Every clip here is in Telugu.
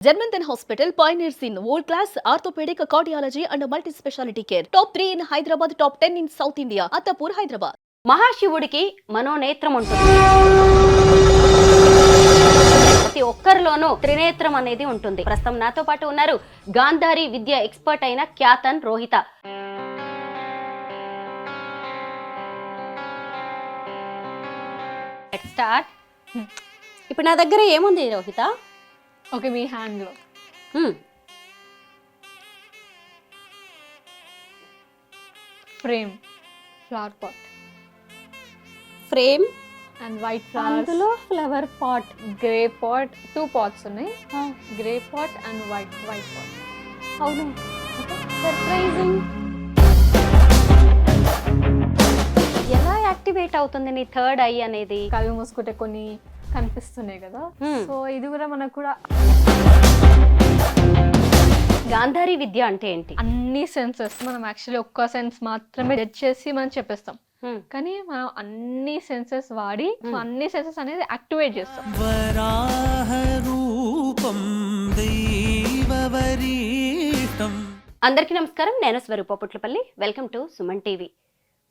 Germanton Hospital pioneers in world-class orthopedic cardiology and multi-specialty care. Top 3 in Hyderabad, top 10 in South India. Attapur, Hyderabad. మహాశివుడికి మనోనేత్రం ఉంటుంది. ప్రతి ఒక్కరిలోనూ త్రినేత్రం అనేది ఉంటుంది. ప్రస్తుతం నాతో పాటు ఉన్నారు గాంధారి విద్య ఎక్స్పర్ట్ అయిన క్యాతన్ రోహిత. Let's start. ఇప్పుడు నా దగ్గర ఏముంది రోహిత? ఓకే, మీ హ్యాండ్లో frame, flower pot, frame and white flowers, అందులో flower pot, grey pot, 2 pots ఉన్నాయి. Grey pot and white pot. అవును, సర్ప్రైజింగ్. ఎలా యాక్టివేట్ అవుతుంది నీ థర్డ్ ఐ అనేది? కళ్ళు మూసుకుంటే కొన్ని కనిపిస్తున్నాయి కదా, సో ఇది కూడా మనకు కూడా. గాంధారి విద్య అంటే ఏంటి? అన్ని సెన్సెస్ మనం యాక్చువల్లీ ఒక్క సెన్స్ మాత్రమే జడ్జ్ చేసి మనం చెప్పేస్తాం, కానీ మనం అన్ని సెన్సెస్ వాడి అన్ని సెన్సెస్ అనేది యాక్టివేట్ చేస్తాం. అందరికీ నమస్కారం, నేను Swaroopa Putlapalli. Welcome to Suman TV.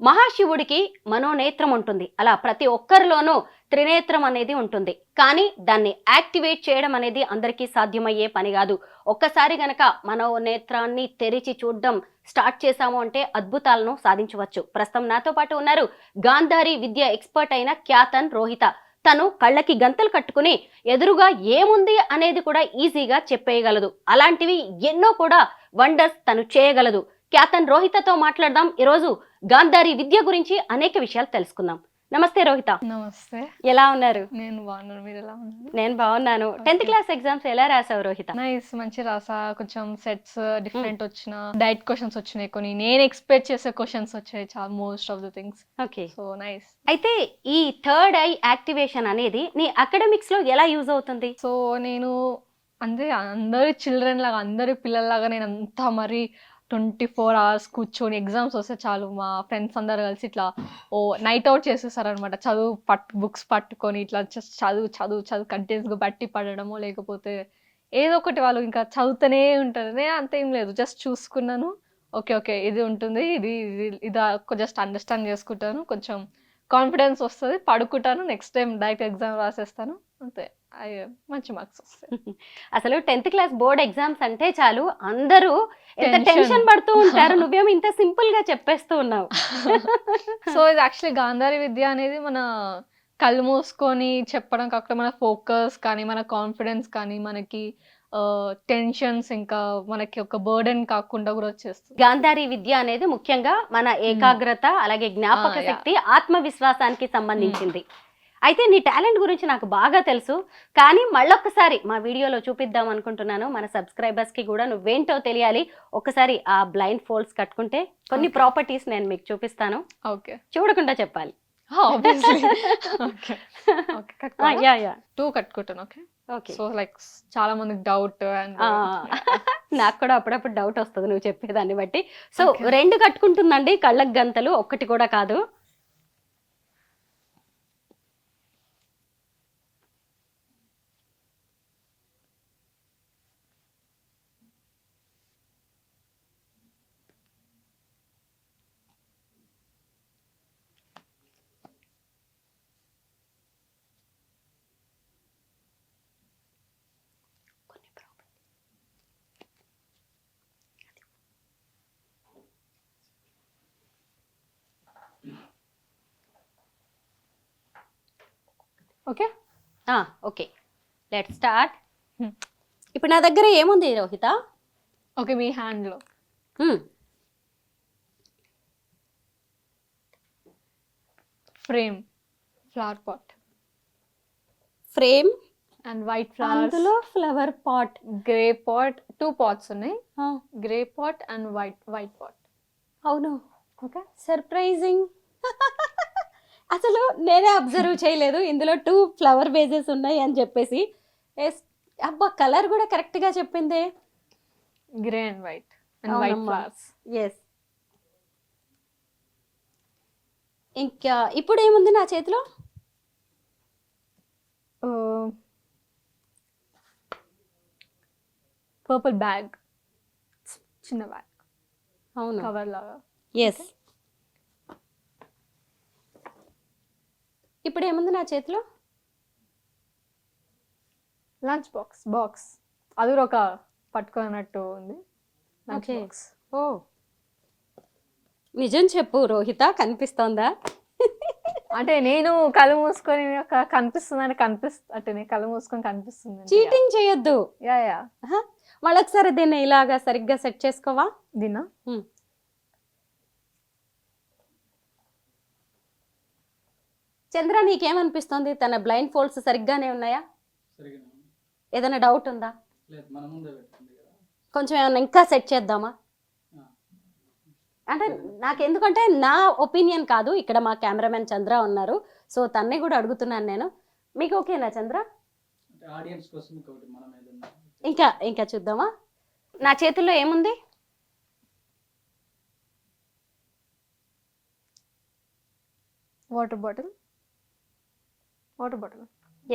మహాశివుడికి మనోనేత్రం ఉంటుంది. అలా ప్రతి ఒక్కరిలోనూ త్రినేత్రం అనేది ఉంటుంది. కానీ దాన్ని యాక్టివేట్ చేయడం అనేది అందరికీ సాధ్యమయ్యే పని కాదు. ఒక్కసారి గనక మనోనేత్రాన్ని తెరిచి చూడడం స్టార్ట్ చేశాము అంటే అద్భుతాలను సాధించవచ్చు. ప్రస్తుతం నాతో పాటు ఉన్నారు గాంధారి విద్య ఎక్స్పర్ట్ అయిన క్యాతన్ రోహిత. తను కళ్ళకి గంతలు కట్టుకుని ఎదురుగా ఏముంది అనేది కూడా ఈజీగా చెప్పేయగలదు. అలాంటివి ఎన్నో కూడా వండర్స్ తను చేయగలదు. క్యాతన్ రోహితతో మాట్లాడదాం. ఈరోజు గాంధారి విద్య గురించి అనేక విషయాలు తెలుసుకుందాం. నమస్తే రోహిత. నమస్తే. ఎలా ఉన్నారు? నేను బాగున్నాను, మీరు ఎలా ఉన్నారు? నేను బాగున్నాను. 10th క్లాస్ ఎగ్జామ్స్ ఎలా రాసావు రోహిత? నైస్, మంచి రాసా. కొంచెం సెట్స్ డిఫరెంట్ వచ్చిన, డైట్ క్వశ్చన్స్ వచ్చినాయి, కొన్ని నేను ఎక్స్పెక్ట్ చేసే క్వశ్చన్స్ వచ్చాయి, చాలా most of the things. Okay, so nice. అయితే ఈ థర్డ్ ఐ యాక్టివేషన్ అనేది నీ అకాడమిక్స్ లో ఎలా యూజ్ అవుతుంది? సో నేను అంటే అందరి చిల్డ్రన్ లాగా, అందరి పిల్లల్లాగా నేను అంతా మరి 24 hours కూర్చొని ఎగ్జామ్స్ వస్తే చాలు మా ఫ్రెండ్స్ అందరు కలిసి ఇట్లా నైట్ అవుట్ చేసేసారు అనమాట. బుక్స్ పట్టుకొని ఇట్లా జస్ట్ చదువు కంటిన్యూస్గా బట్టి పడడమో, లేకపోతే ఏదో ఒకటి వాళ్ళు ఇంకా చదువుతూనే ఉంటారు. నేను అంతేం లేదు, జస్ట్ చూసుకున్నాను, ఓకే ఇది ఉంటుంది, ఇది జస్ట్ అండర్స్టాండ్ చేసుకుంటాను, కొంచెం కాన్ఫిడెన్స్ వస్తుంది, పడుకుంటాను, నెక్స్ట్ టైం డైరెక్ట్ ఎగ్జామ్ రాసేస్తాను, అంతే. మంచి మార్క్స్ వస్తాయి. అసలు 10th క్లాస్ బోర్డ్ ఎగ్జామ్స్ అంటే చాలు అందరూ ఎంత టెన్షన్ పడుతూ ఉంటారు. నువ్వేమో ఇంత సింపుల్ గా చెప్పేస్తూ ఉన్నావు. సో ఇది యాక్చువల్లీ గాంధారి విద్య అనేది మన కళ్ళు మూసుకొని చెప్పడం కాకుండా మన ఫోకస్ కానీ, మన కాన్ఫిడెన్స్ కానీ, మనకి టెన్షన్స్ ఇంకా మనకి ఒక బర్డెన్ కాకుండా కూడా వచ్చేస్తుంది. గాంధారి విద్య అనేది ముఖ్యంగా మన ఏకాగ్రత, అలాగే జ్ఞాపక శక్తి, ఆత్మవిశ్వాసానికి సంబంధించింది. అయితే నీ టాలెంట్ గురించి నాకు బాగా తెలుసు, కానీ మళ్ళొక్కసారి మా వీడియోలో చూపిద్దాం అనుకుంటున్నాను. మన సబ్స్క్రైబర్స్కి కూడా నువ్వేంటో తెలియాలి. ఒకసారి ఆ బ్లైండ్ ఫోల్డ్స్ కట్టుకుంటే కొన్ని ప్రాపర్టీస్ నేను మీకు చూపిస్తాను. ఓకే, చూడకుండా చెప్పాలి. 2 కట్టుకుంటాను. ఓకే, సో లైక్ చాలా మందికి డౌట్ అండ్ నాకు కూడా అప్పుడప్పుడు డౌట్ వస్తుంది నువ్వు చెప్పేదాన్ని బట్టి. సో 2 కట్టుకుంటుందండి కళ్ళకు గంతలు, ఒక్కటి కూడా కాదు. Okay okay, let's start. ఇప్పుడు నా దగ్గర ఏముంది రోహిత? ఓకే, మీ హ్యాండ్లో frame, flower pot, frame and white flowers, అందులో flower pot, grey pot, 2 pots ఉన్నాయి. Grey pot and white pot. అవును, ఓకే, సర్ప్రైజింగ్. అసలు నేనే అబ్జర్వ్ చేయలేదు ఇందులో 2 ఫ్లవర్ బేజెస్ ఉన్నాయి అని చెప్పేసి. అబ్బా, కలర్ కూడా కరెక్ట్ గా చెప్పిందే. Grey and white and white flowers. Yes. ఇంకా ఇప్పుడు ఏముంది నా చేతిలో? పర్పుల్ బ్యాగ్, చిన్న బ్యాగ్, అవును, కవర్ లాగా. ఎస్. ఇప్పుడు ఏముంది నా చేతిలో? లంచ్ బాక్స్ అది కూడా ఒక పట్టుకున్నట్టు ఉంది. Lunch Okay. బాక్స్. ఓ, నిజం చెప్పు రోహిత, కనిపిస్తోందా? అంటే నేను కళ్ళు మూసుకొని కనిపిస్తుందని అంటే నేను కళ్ళు మూసుకొని కనిపిస్తుంది. చీటింగ్ చేయొద్దు. Yeah yeah. మళ్ళొకసారి దీన్ని ఇలాగా సరిగ్గా సెట్ చేసుకోవా? దీనా? చంద్ర, నీకేమనిపిస్తుంది? తన బ్లైండ్ ఫోల్డ్స్ సరిగ్గానే ఉన్నాయా? ఏదైనా డౌట్ ఉందా? కొంచెం ఏమన్నా ఇంకా సెట్ చేద్దామా? అంటే నాకు ఎందుకంటే నా ఒపీనియన్ కాదు, ఇక్కడ మా కెమెరామెన్ చంద్ర ఉన్నారు, సో తన్నే కూడా అడుగుతున్నాను నేను. మీకు ఓకేనా చంద్ర? ఇంకా చూద్దామా? నా చేతుల్లో ఏముంది? Water bottle.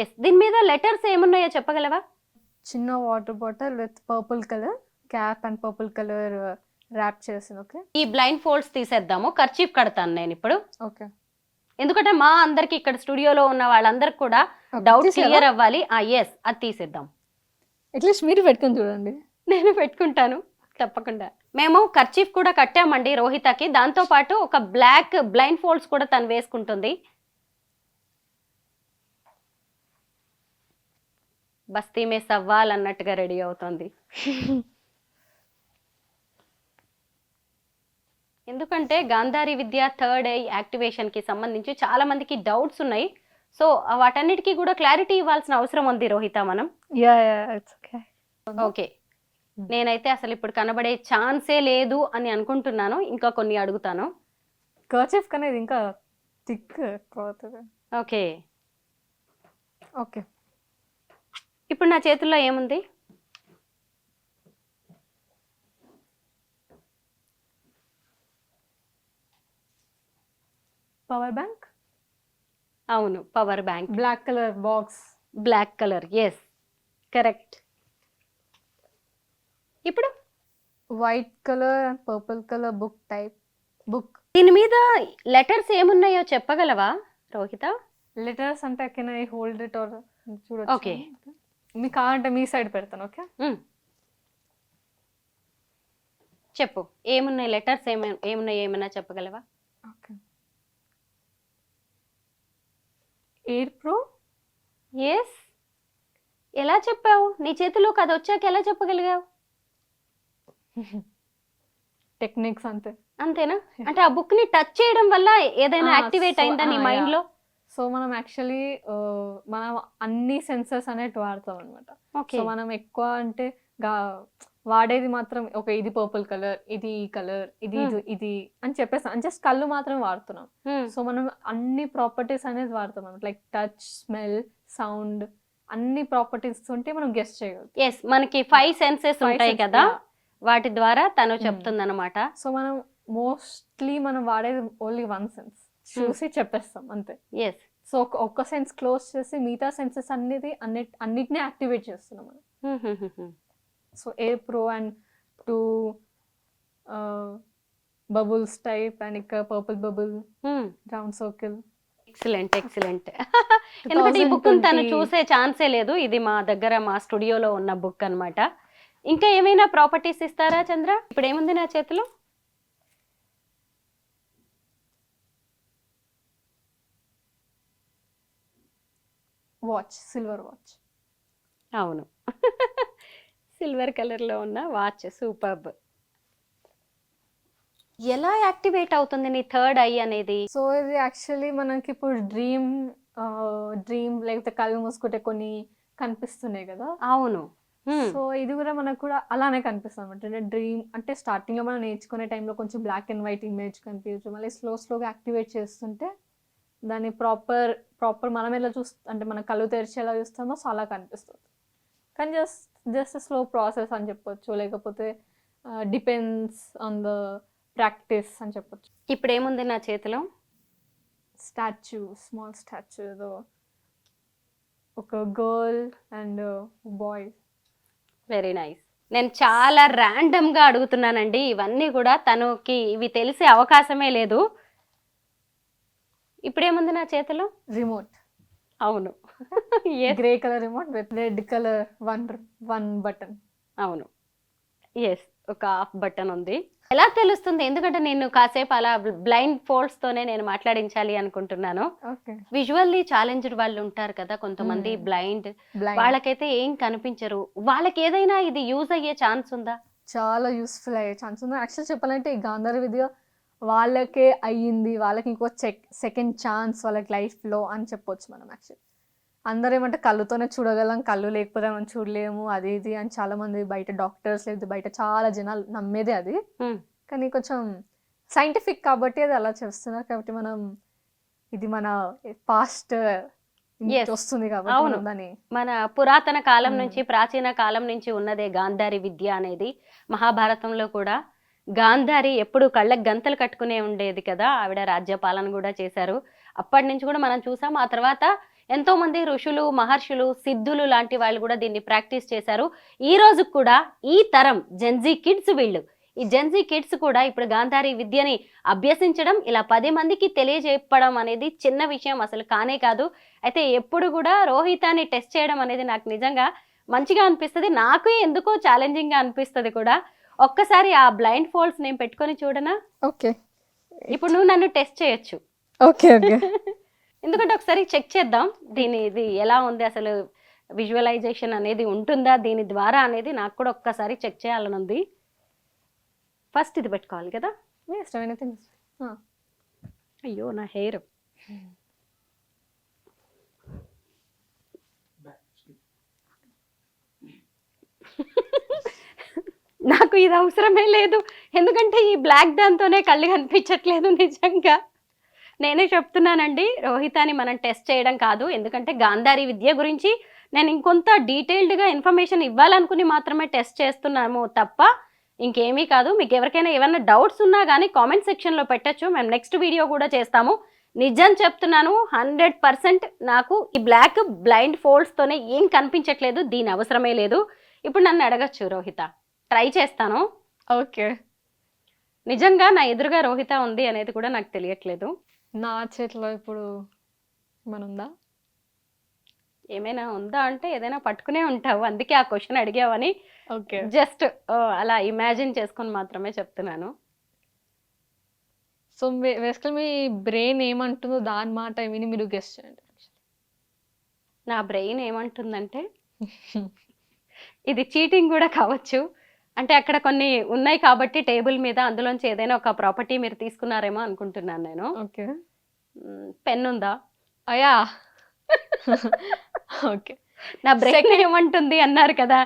ఎస్. దీని మీద లెటర్స్ ఏమున్నాయో చెప్పగలవా? చిన్న water bottle with purple colour cap and purple colour wrap చేసింది. ఓకే, ఈ బ్లైండ్ ఫోల్డ్స్ తీసేద్దాము, కర్చీఫ్ కడతాను నేను ఇప్పుడు. ఓకే. ఎందుకంటే మా అందరికి ఇక్కడ స్టూడియోలో ఉన్న వాళ్ళందరికి కూడా డౌట్ క్లియర్ అవ్వాలి. ఎస్, అది తీసేద్దాం. అట్లీస్ట్ మీరు పెట్టుకొని చూడండి. నేను పెట్టుకుంటాను తప్పకుండా. మేము కర్చీఫ్ కూడా కట్టామండి రోహితకి, దాంతో పాటు ఒక బ్లాక్ బ్లైండ్ ఫోల్డ్స్ కూడా తను వేసుకుంటుంది. బస్తీ మే సవ్వాల్ అన్నట్టుగా రెడీ అవుతుంది. ఎందుకంటే గాంధారి విద్య థర్డ్ ఐ యాక్టివేషన్ కి సంబంధించి చాలా మందికి డౌట్స్ ఉన్నాయి. సో వాటన్నిటికీ కూడా క్లారిటీ ఇవ్వాల్సిన అవసరం ఉంది రోహిత మనం. ఓకే, నేనైతే అసలు ఇప్పుడు కనబడే ఛాన్సే లేదు అని అనుకుంటున్నాను. ఇంకా కొన్ని అడుగుతాను. కర్చీఫ్ కనేది ఇంకా థిక్ క్లాత్. Okay okay. ఇప్పుడు నా చేతుల్లో ఏముంది? Power bank. అవును, power bank. Black colour box. Black colour, yes correct. ఇప్పుడు white colour and purple colour book. దీని మీద లెటర్స్ ఏమున్నాయో చెప్పగలవా రోహిత? లెటర్స్ అంటే can I hold it or చూడొచ్చు? ఓకే, మీకు కావాలంటే మీ సైడ్ పెడతాను. ఓకే, చెప్పు ఏమున్నాయి లెటర్స్, ఏమున్నాయి ఏమైనా చెప్పగలవా? ఓకే. Air pro. ఎస్. ఎలా చెప్పావు? నీ చేతిలోకి అది వచ్చాక ఎలా చెప్పగలిగావు? టెక్నిక్స్ అంతే. అంతేనా? అంటే ఆ బుక్ ని టచ్ చేయడం వల్ల ఏదైనా యాక్టివేట్ అయిందా నీ మైండ్ లో? సో మనం యాక్చువల్లీ మనం అన్ని సెన్సర్స్ అనేవి వాడతాం అనమాట. సో మనం ఎక్కువ అంటే వాడేది మాత్రం ఒక ఇది పర్పుల్ కలర్, ఇది ఈ కలర్, ఇది ఇది అని చెప్పేస్తాం. జస్ట్ కళ్ళు మాత్రం వాడుతున్నాం. సో మనం అన్ని ప్రాపర్టీస్ అనేది వాడతాం అనమాట. లైక్ టచ్, స్మెల్, సౌండ్, అన్ని ప్రాపర్టీస్ ఉంటే మనం గెస్ చేయగలం. ఎస్, మనకి 5 సెన్సెస్ ఉంటాయి కదా, వాటి ద్వారా తను చెప్తుంది అనమాట. సో మనం మోస్ట్లీ మనం వాడేది ఓన్లీ 1 సెన్స్, చూసి చెప్పేస్తాం అంతే. ఎస్. సో ఒక్క సెన్స్ క్లోజ్ చేసి మిగతా సెన్సెస్ అన్నిటిని యాక్టివేట్ చేస్తున్నాం మనం. So air pro and 2 bubbles type and ఇక్కడ purple bubble, round circle. Excellent. ఎందుకంటే ఈ బుక్ తను చూసే ఛాన్సే లేదు. ఇది మా దగ్గర మా స్టూడియోలో ఉన్న బుక్ అన్నమాట. ఇంకా ఏమైనా ప్రాపర్టీస్ ఇస్తారా చంద్ర? ఇప్పుడు ఏముంది నా చేతిలో? Watch, silver watch. అవును, సిల్వర్ కలర్ లో ఉన్న వాచ్. సూపర్బ్. ఎలా యాక్టివేట్ అవుతుంది నీ థర్డ్ ఐ అనేది? సో ఇది యాక్చువల్లీ మనకి ఇప్పుడు డ్రీమ్ లేకపోతే కళ్ళు మూసుకుంటే కొన్ని కనిపిస్తున్నాయి కదా. అవును. సో ఇది కూడా మనకు కూడా అలానే కనిపిస్తుంది అనమాట. డ్రీమ్ అంటే స్టార్టింగ్ లో మనం నేర్చుకునే టైంలో కొంచెం బ్లాక్ అండ్ వైట్ ఇమేజ్ కనిపించచ్చు. మళ్ళీ స్లోగా యాక్టివేట్ చేస్తుంటే దాన్ని ప్రాపర్ మనం ఎలా అంటే మన కళ్ళు తెరిచి ఎలా చూస్తామో సో అలా కనిపిస్తుంది. కానీ జస్ట్ స్లో ప్రాసెస్ అని చెప్పొచ్చు, లేకపోతే డిపెండ్స్ ఆన్ ద ప్రాక్టీస్ అని చెప్పొచ్చు. ఇప్పుడు ఏముంది నా చేతిలో? స్టాచ్యూ, స్మాల్ స్టాచ్యూ, ఏదో ఒక girl and boy. Very nice. నేను చాలా random గా అడుగుతున్నానండి ఇవన్నీ కూడా, తనకి ఇవి తెలిసే అవకాశమే లేదు. ఇప్పుడేముంది నా చేతిలో? రిమోట్, అవును. Yes, grey colour remote with red colour one button. అవును. ఎస్, ఒక ఆఫ్ బటన్ ఉంది. ఎలా తెలుస్తుంది? ఎందుకంటే నేను కాసేపు అలా బ్లైండ్ ఫోల్డ్స్ తోనే నేను మాట్లాడించాలి అనుకుంటున్నాను. ఓకే, విజువల్లీ ఛాలెంజ్డ్ వాళ్ళు ఉంటారు కదా కొంతమంది, బ్లైండ్, వాళ్ళకైతే ఏం కనిపించరు. వాళ్ళకి ఏదైనా ఇది యూజ్ అయ్యే ఛాన్స్ ఉందా? చాలా యూస్ఫుల్ అయ్యే ఛాన్స్ ఉంది. యాక్చువల్ చెప్పాలంటే ఈ గాంధారి విద్య వాళ్ళకే అయ్యింది, వాళ్ళకి ఇంకో సెకండ్ ఛాన్స్ వాళ్ళకి లైఫ్లో అని చెప్పొచ్చు మనం. యాక్చువల్ అందరూ ఏమంటే కళ్ళుతోనే చూడగలం, కళ్ళు లేకపోతే మనం చూడలేము అది ఇది అని చాలా మంది బయట డాక్టర్స్ లేకపోతే బయట చాలా జనాలు నమ్మేదే అది. కానీ కొంచెం సైంటిఫిక్ కాబట్టి అది అలా చేస్తున్నారు కాబట్టి మనం ఇది మన పాస్ట్ Yes. వస్తుంది కాబట్టి అవును. మనం దాన్ని మన పురాతన కాలం నుంచి, ప్రాచీన కాలం నుంచి ఉన్నదే గాంధారి విద్య అనేది. మహాభారతంలో కూడా గాంధారి ఎప్పుడు కళ్ళకి గంతలు కట్టుకునే ఉండేది కదా, ఆవిడ రాజ్యపాలన కూడా చేశారు. అప్పటి నుంచి కూడా మనం చూసాం. ఆ తర్వాత ఎంతో మంది ఋషులు, మహర్షులు, సిద్ధులు లాంటి వాళ్ళు కూడా దీన్ని ప్రాక్టీస్ చేశారు. ఈ రోజు కూడా ఈ తరం జెన్జీ కిడ్స్, వీళ్ళు ఈ జెన్జీ కిడ్స్ కూడా ఇప్పుడు గాంధారి విద్యని అభ్యసించడం, ఇలా 10 మందికి తెలియజెప్పడం అనేది చిన్న విషయం అసలు కానే కాదు. అయితే ఎప్పుడు కూడా రోహితాని టెస్ట్ చేయడం అనేది నాకు నిజంగా మంచిగా అనిపిస్తుంది. నాకు ఎందుకో ఛాలెంజింగ్గా అనిపిస్తుంది కూడా. ఒక్కసారి ఆ బ్లైండ్ ఫోల్డ్స్ నేను పెట్టుకొని చూడనా? ఓకే ఇప్పుడు నువ్వు నన్ను టెస్ట్ చేయొచ్చు. ఓకే ఓకే ఎందుకంటే ఒకసారి చెక్ చేద్దాం ఇది ఎలా ఉంది, అసలు విజువలైజేషన్ అనేది ఉంటుందా దీని ద్వారా అనేది నాకు కూడా ఒక్కసారి చెక్ చేయాలని ఉంది. ఫస్ట్ ఇది పెట్టుకోవాలి కదా. అయ్యో నా హెయిర్. నాకు ఇది అవసరమే లేదు, ఎందుకంటే ఈ బ్లాక్ దాంతోనే కళ్ళు కనిపించట్లేదు. నిజంగా నేనే చెప్తున్నానండి, రోహితాని మనం టెస్ట్ చేయడం కాదు. ఎందుకంటే గాంధారి విద్య గురించి నేను ఇంకొంత డీటెయిల్డ్గా ఇన్ఫర్మేషన్ ఇవ్వాలనుకుని మాత్రమే టెస్ట్ చేస్తున్నాము తప్ప ఇంకేమీ కాదు. మీకు ఎవరికైనా ఏమైనా డౌట్స్ ఉన్నా కానీ కామెంట్ సెక్షన్లో పెట్టచ్చు, మేము నెక్స్ట్ వీడియో కూడా చేస్తాము. నిజం చెప్తున్నాను, 100% నాకు ఈ బ్లాక్ బ్లైండ్ ఫోల్డ్స్తోనే ఏం కనిపించట్లేదు, దీని అవసరమే లేదు. ఇప్పుడు నన్ను అడగచ్చు రోహిత, ట్రై చేస్తాను. ఓకే, నిజంగా నా ఎదురుగా రోహిత ఉంది అనేది కూడా నాకు తెలియట్లేదు. నా చేతిలో ఇప్పుడు ఉందా? ఏమైనా ఉందా అంటే ఏదైనా పట్టుకునే ఉంటావు, అందుకే ఆ క్వశ్చన్ అడిగావని ఓకే, జస్ట్ అలా ఇమాజిన్ చేసుకొని మాత్రమే చెప్తున్నాను. సో బేసికల్ మీ బ్రెయిన్ ఏమంటుందో దాని మాట విని మీరు గెస్ట్ చేయండి. నా బ్రెయిన్ ఏమంటుందంటే ఇది చీటింగ్ కూడా కావచ్చు. అంటే అక్కడ కొన్ని ఉన్నాయి కాబట్టి టేబుల్ మీద, అందులోంచి ఏదైనా ఒక ప్రాపర్టీ మీరు తీసుకున్నారేమో అనుకుంటున్నాను నేను. ఓకే, పెన్ ఉందా? అయ్యా ఓకే, నా బ్రెయిన్ ఏమంటుంది అన్నారు కదా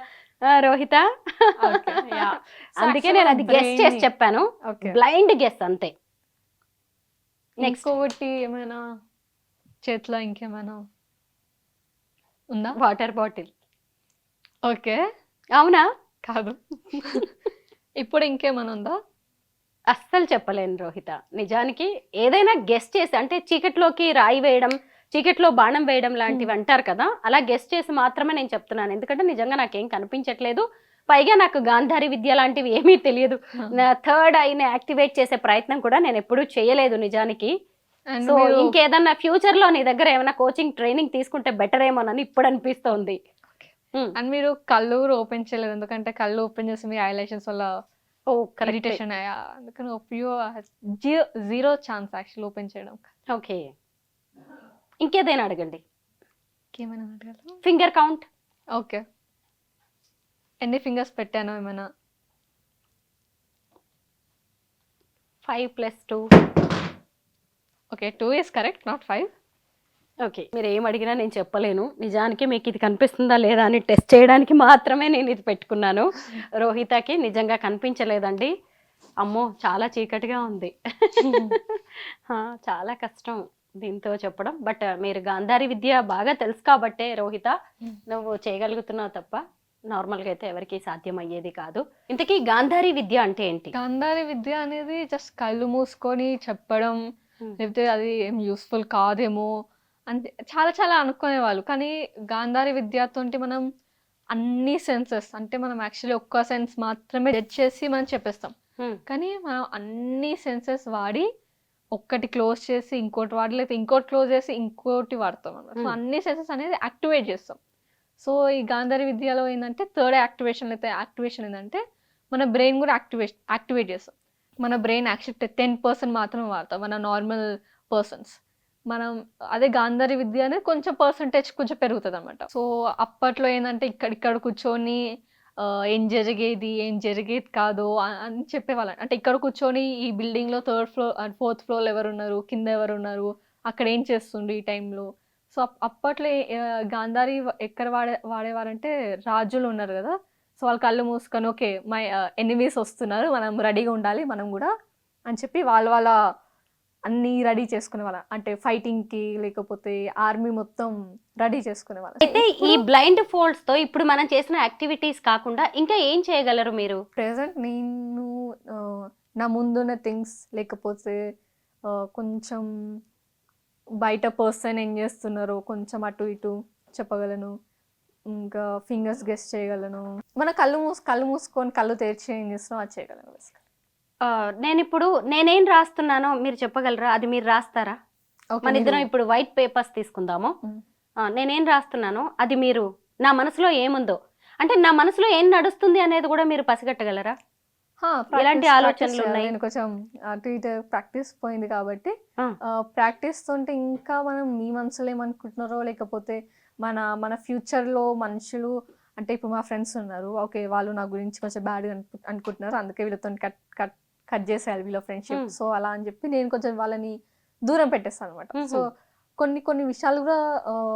రోహిత, అందుకే నేను అది గెస్ చేసి చెప్పాను. బ్లైండ్ గెస్ అంతే. నెక్స్ట్ ఒకటి ఏమైనా చేతిలో ఇంకేమైనా ఉందా? Water bottle. ఓకే, అవునా? కాదు. ఇప్పుడు ఇంకేమైనా ఉందా? అస్సలు చెప్పలేను రోహిత. నిజానికి ఏదైనా గెస్ చేసి, అంటే చీకట్లోకి రాయి వేయడం, చీకట్లో బాణం వేయడం లాంటివి అంటారు కదా, అలా గెస్ చేసి మాత్రమే నేను చెప్తున్నాను. ఎందుకంటే నిజంగా నాకేం కనిపించట్లేదు, పైగా నాకు గాంధారి విద్య లాంటివి ఏమీ తెలియదు. నా థర్డ్ ఐని యాక్టివేట్ చేసే ప్రయత్నం కూడా నేను ఎప్పుడూ చేయలేదు నిజానికి. సో ఇంకేదన్నా ఫ్యూచర్ లో నీ దగ్గర ఏమైనా కోచింగ్ ట్రైనింగ్ తీసుకుంటే బెటర్ ఏమోనని ఇప్పుడు అనిపిస్తోంది. అండ్ మీరు కళ్ళు ఓపెన్ చేయలేదు, ఎందుకంటే కళ్ళు ఓపెన్ చేసి మీ ఐలైషన్స్ వల్ల ఇరిటేషన్ అయ్యా, అందుకని జీరో ఛాన్స్ యాక్చువల్ ఓపెన్ చేయడం. ఓకే, ఇంకేదైనా అడగండి. ఇంకేమైనా అడగాలి? Finger count. ఓకే, ఎన్ని ఫింగర్స్ పెట్టాను? ఏమైనా 5 + 2. Okay, 2 is correct, not 5. Okay, మీరు ఏం అడిగినా నేను చెప్పలేను. నిజానికి మీకు ఇది కనిపిస్తుందా లేదా అని టెస్ట్ చేయడానికి మాత్రమే నేను ఇది పెట్టుకున్నాను. రోహితకి నిజంగా కనిపించలేదండి. అమ్మో, చాలా చీకటిగా ఉంది. చాలా కష్టం దీంతో చెప్పడం. బట్ మీరు గాంధారి విద్య బాగా తెలుసు కాబట్టే రోహిత నువ్వు చేయగలుగుతున్నావు తప్ప నార్మల్గా అయితే ఎవరికి సాధ్యమయ్యేది కాదు. ఇంతకీ గాంధారి విద్య అంటే ఏంటి? గాంధారి విద్య అనేది జస్ట్ కళ్ళు మూసుకొని చెప్పడం, లేకపోతే అది ఏం యూస్ఫుల్ కాదేమో అంటే చాలా చాలా అనుకునేవాళ్ళు. కానీ గాంధారి విద్యతో మనం అన్ని సెన్సెస్ అంటే మనం యాక్చువల్లీ ఒక్క సెన్స్ మాత్రమే జడ్జ్ చేసి మనం చెప్పేస్తాం. Hmm. కానీ మనం అన్ని సెన్సెస్ వాడి ఒక్కటి క్లోజ్ చేసి ఇంకోటి వాడి, లేకపోతే ఇంకోటి క్లోజ్ చేసి ఇంకోటి వాడతాం అన్నమాట. సో అన్ని సెన్సెస్ అనేది యాక్టివేట్ చేస్తాం. సో ఈ గాంధారి విద్యలో ఏంటంటే థర్డ్ యాక్టివేషన్ అయితే యాక్టివేషన్ ఏంటంటే మన బ్రెయిన్ కూడా యాక్టివేట్ చేస్తాం. మన బ్రెయిన్ యాక్చువల్ 10% మాత్రమే వాడతాం మన నార్మల్ పర్సన్స్. మనం అదే గాంధారి విద్య అనేది కొంచెం పర్సంటేజ్ కొంచెం పెరుగుతుంది అనమాట. సో అప్పట్లో ఏంటంటే ఇక్కడ కూర్చొని ఏం జరిగేది కాదు అని చెప్పేవాళ్ళం. అంటే ఇక్కడ కూర్చొని ఈ బిల్డింగ్లో 3rd ఫ్లోర్ 4th ఫ్లోర్ ఎవరు ఉన్నారు, కింద ఎవరు ఉన్నారు, అక్కడ ఏం చేస్తుండ్రు ఈ టైంలో. సో అప్పట్లో గాంధారి ఎక్కడ వాడేవారంటే రాజులు ఉన్నారు కదా, సో వాళ్ళు కళ్ళు మూసుకొని ఓకే మై ఎనిమీస్ వస్తున్నారు, మనం రెడీగా ఉండాలి మనం కూడా అని చెప్పి వాళ్ళ అన్నీ రెడీ చేసుకునే వాళ్ళ. అంటే ఫైటింగ్కి లేకపోతే ఆర్మీ మొత్తం రెడీ చేసుకునే వాళ్ళ. అయితే ఈ బ్లైండ్ ఫోల్డ్స్ తో ఇప్పుడు మనం చేసిన యాక్టివిటీస్ కాకుండా ఇంకా ఏం చేయగలరు మీరు? ప్రెసెంట్ నేను నా ముందున్న థింగ్స్ లేకపోతే కొంచెం బయట పర్సన్ ఏం చేస్తున్నారో కొంచెం అటు ఇటు చెప్పగలను. ఇంకా ఫింగర్స్ గెస్ చేయగలను. మన కళ్ళు మూసుకొని కళ్ళు తెరిచి ఏం చేస్తున్నాం అది చేయగలను. నేనేం రాస్తున్నానో మీరు చెప్పగలరా? అది మీరు రాస్తారా? మన ఇద్దరం ఇప్పుడు వైట్ పేపర్స్ తీసుకుందాము. నేనేం రాస్తున్నానో అది మీరు నా మనసులో ఏముందో, అంటే నా మనసులో ఏం నడుస్తుంది అనేది కూడా మీరు పసిగట్టగలరా? ఎలాంటి ఆలోచనలు ఉన్నాయి? నేను కొంచెం అటు ఇటు ప్రాక్టీస్ పోయింది కాబట్టి ప్రాక్టీస్ తోంటే ఇంకా మనం మీ మనసులో ఏమనుకుంటున్నారో లేకపోతే మన ఫ్యూచర్లో మనుషులు అంటే ఇప్పుడు మా ఫ్రెండ్స్ ఉన్నారు, ఓకే వాళ్ళు నా గురించి కొంచెం బ్యాడ్గా అనుకుంటున్నారు, అందుకే వీళ్ళతో కట్ చేసేయాలి వీళ్ళ ఫ్రెండ్షిప్. సో అలా అని చెప్పి నేను కొంచెం వాళ్ళని దూరం పెట్టేస్తాను అనమాట. సో కొన్ని విషయాలు కూడా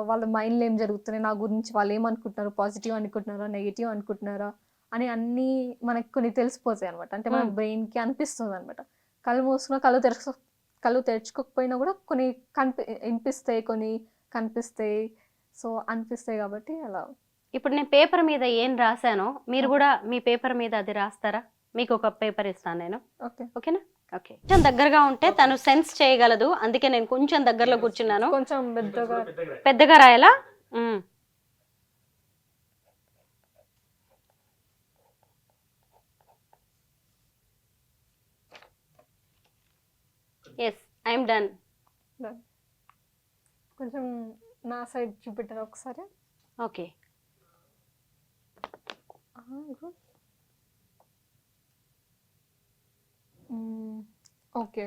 వాళ్ళ మైండ్లో ఏం జరుగుతున్నాయి, నా గురించి వాళ్ళు ఏమనుకుంటున్నారు, పాజిటివ్ అనుకుంటున్నారా నెగిటివ్ అనుకుంటున్నారా అని అన్నీ మనకి కొన్ని తెలిసిపోతాయి అనమాట. అంటే మన బ్రెయిన్కి అనిపిస్తుంది అనమాట. కళ్ళు మూసుకున్న కళ్ళు తెరుచుకోకపోయినా కూడా కొన్ని వినిపిస్తాయి, కొన్ని కనిపిస్తాయి. సో అనిపిస్తాయి కాబట్టి అలా. ఇప్పుడు నేను పేపర్ మీద ఏం రాశానో మీరు కూడా మీ పేపర్ మీద అది రాస్తారా? మీకు ఒక పేపర్ ఇస్తాను నేను. ఓకేనా? ఓకే. కొంచెం దగ్గరగా ఉంటే తను సెన్స్ చేయగలదు, అందుకే నేను కొంచెం దగ్గరలో కూర్చున్నాను. కొంచెం పెద్దగా రాయాలా? Yes, I'm done. కొంచెం నా సైడ్ చూపెట్టారు ఒకసారి. Okay. Okay.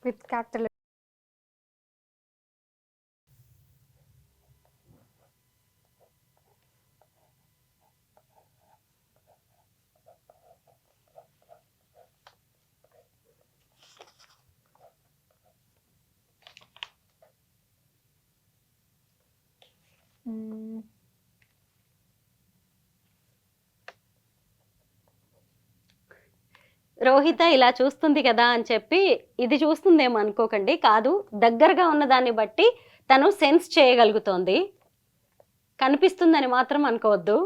With capital. Rohitha ఇలా చూస్తుంది కదా అని చెప్పి ఇది చూస్తుందేమో అనుకోకండి, కాదు, దగ్గరగా ఉన్నదాన్ని బట్టి తను సెన్స్ చేయగలుగుతోంది, కనిపిస్తుందని మాత్రం అనుకోవద్దు.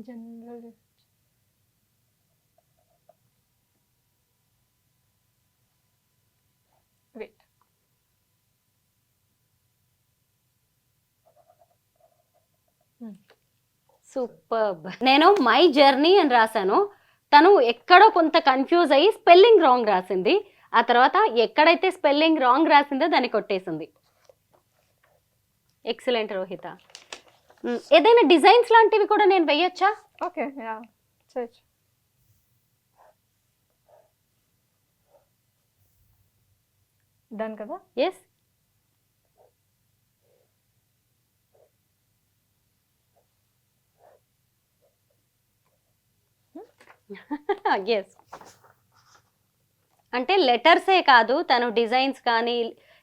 General superb. నేను మై జర్నీ అని రాశాను, తను ఎక్కడో కొంత కన్ఫ్యూజ్ అయ్యి స్పెల్లింగ్ రాంగ్ రాసింది, ఆ తర్వాత ఎక్కడైతే స్పెల్లింగ్ రాంగ్ రాసిందో దాన్ని కొట్టేసింది. ఎక్సలెంట్ రోహిత. ఏదైనా డిజైన్స్ లాంటివి కూడా నేను వేయొచ్చా? ఓకే, యా చేయొచ్చు. డన్ కదా? ఎస్. ఎస్. అంటే లెటర్సే కాదు, తను డిజైన్స్ కానీ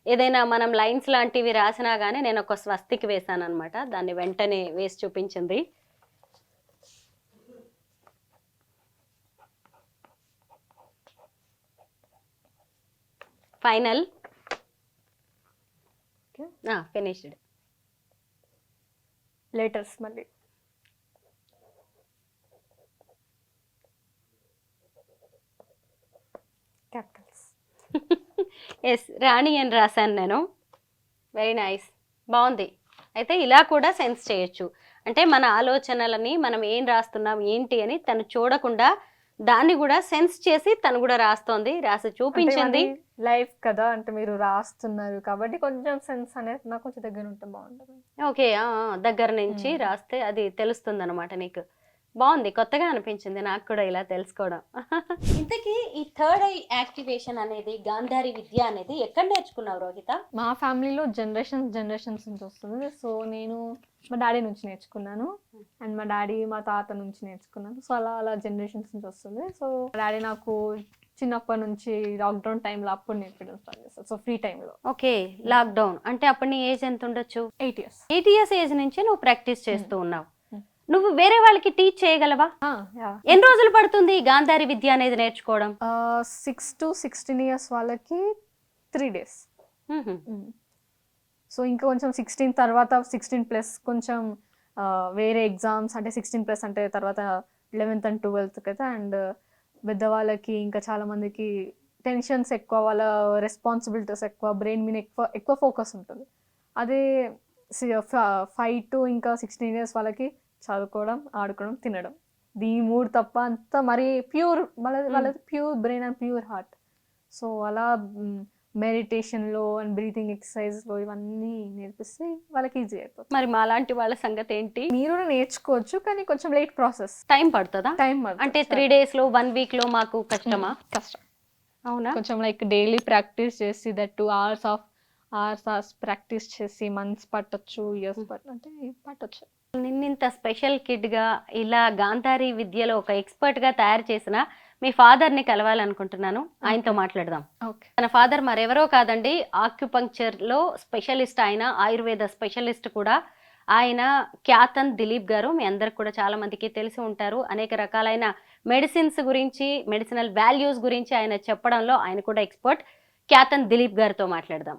ఏదైనా మనం లైన్స్ లాంటివి రాసినా కానీ నేను ఒక స్వస్తికి వేసాను అనమాట, దాన్ని వెంటనే వేసి చూపించింది. Final finished. లెటర్స్ మళ్ళీ ఎస్, రాణి అని రాశాను నేను. వెరీ నైస్, బాగుంది. అయితే ఇలా కూడా సెన్స్ చేయొచ్చు, అంటే మన ఆలోచనలని మనం ఏం రాస్తున్నాం ఏంటి అని తను చూడకుండా దాన్ని కూడా సెన్స్ చేసి తను కూడా రాస్తోంది, రాసి చూపించింది. లైఫ్ కదా, అంటే మీరు రాస్తున్నారు కాబట్టి కొంచెం సెన్స్ అనేది నాకు కొంచెం దగ్గర ఉంటే బాగుంటుంది. ఓకే, దగ్గర నుంచి రాస్తే అది తెలుస్తుంది అనమాట నీకు. బాగుంది, కొత్తగా అనిపించింది నాకు కూడా ఇలా తెలుసుకోవడం. ఇంతకీ ఈ థర్డ్ ఐ యాక్టివేషన్ అనేది, గాంధారి విద్య అనేది ఎక్కడ నేర్చుకున్నావు రోహిత? మా ఫ్యామిలీలో జనరేషన్స్ నుంచి వస్తుంది. సో నేను మా డాడీ నుంచి నేర్చుకున్నాను, అండ్ మా డాడీ మా తాత నుంచి నేర్చుకున్నాను. సో అలా జనరేషన్స్ నుంచి వస్తుంది. సో డాడీ నాకు చిన్నప్పటి నుంచి లాక్డౌన్ టైంలో అప్పుడు నేర్పించడం స్టార్ట్ చేస్తారు. సో ఫ్రీ టైంలో. ఓకే, లాక్డౌన్ అంటే అప్పుడు నీ ఏజ్ ఎంత ఉండొచ్చు? 8 years. 8 years ఏజ్ నుంచి నువ్వు ప్రాక్టీస్ చేస్తూ ఉన్నావు. నువ్వు వేరే వాళ్ళకి టీచ్ చేయగలవా? ఎన్ని రోజులు పడుతుంది ఈ గాంధారి విద్య అనేది నేర్చుకోవడం? 6 to 16 years వాళ్ళకి 3 days. సో ఇంకా కొంచెం 16 తర్వాత 16+ కొంచెం వేరే ఎగ్జామ్స్, అంటే 16+ అంటే తర్వాత 11th and 12th కదా. అండ్ పెద్దవాళ్ళకి ఇంకా చాలా మందికి టెన్షన్స్ ఎక్కువ, వాళ్ళ రెస్పాన్సిబిలిటీస్ ఎక్కువ, బ్రెయిన్ మీద ఎక్కువ ఫోకస్ ఉంటుంది. అదే 5 to ఇంకా 16 years వాళ్ళకి చదువుకోవడం, ఆడుకోవడం, తినడం, ఈ 3 తప్ప అంతా మరి ప్యూర్, వాళ్ళది pure brain and pure heart. So అలా మెడిటేషన్లో అండ్ బ్రీతింగ్ ఎక్సర్సైజ్లో ఇవన్నీ నేర్పిస్తే వాళ్ళకి ఈజీ అయిపోతుంది. మరి మాలాంటి వాళ్ళ సంగతి ఏంటి? మీరు కూడా నేర్చుకోవచ్చు, కానీ కొంచెం లేట్ ప్రాసెస్, టైం పడుతుందా? అంటే 3 days లో 1 week లో మాకు కష్టమా? కష్టం. అవునా? కొంచెం లైక్ డైలీ ప్రాక్టీస్ చేసి, దట్ 2 hours ప్రాక్టీస్ చేసి మంత్స్ పట్టొచ్చు, ఇయర్స్ అంటే పట్టొచ్చు. నిన్నింత స్పెషల్ కిడ్ గా ఇలా గాంధారి విద్యలో ఒక ఎక్స్పర్ట్ గా తయారు చేసిన మీ ఫాదర్ ని కలవాలనుకుంటున్నాను, ఆయనతో మాట్లాడదాం. ఓకే. తన ఫాదర్ మరెవరో కాదండి, ఆక్యుపంక్చర్ లో స్పెషలిస్ట్, ఆయన ఆయుర్వేద స్పెషలిస్ట్ కూడా. ఆయన క్యాతన్ దిలీప్ గారు, మీ అందరికి కూడా చాలా మందికి తెలిసి ఉంటారు. అనేక రకాలైన మెడిసిన్స్ గురించి, మెడిసినల్ వాల్యూస్ గురించి ఆయన చెప్పడంలో ఆయన కూడా ఎక్స్పర్ట్. క్యాతన్ దిలీప్ గారితో మాట్లాడదాం.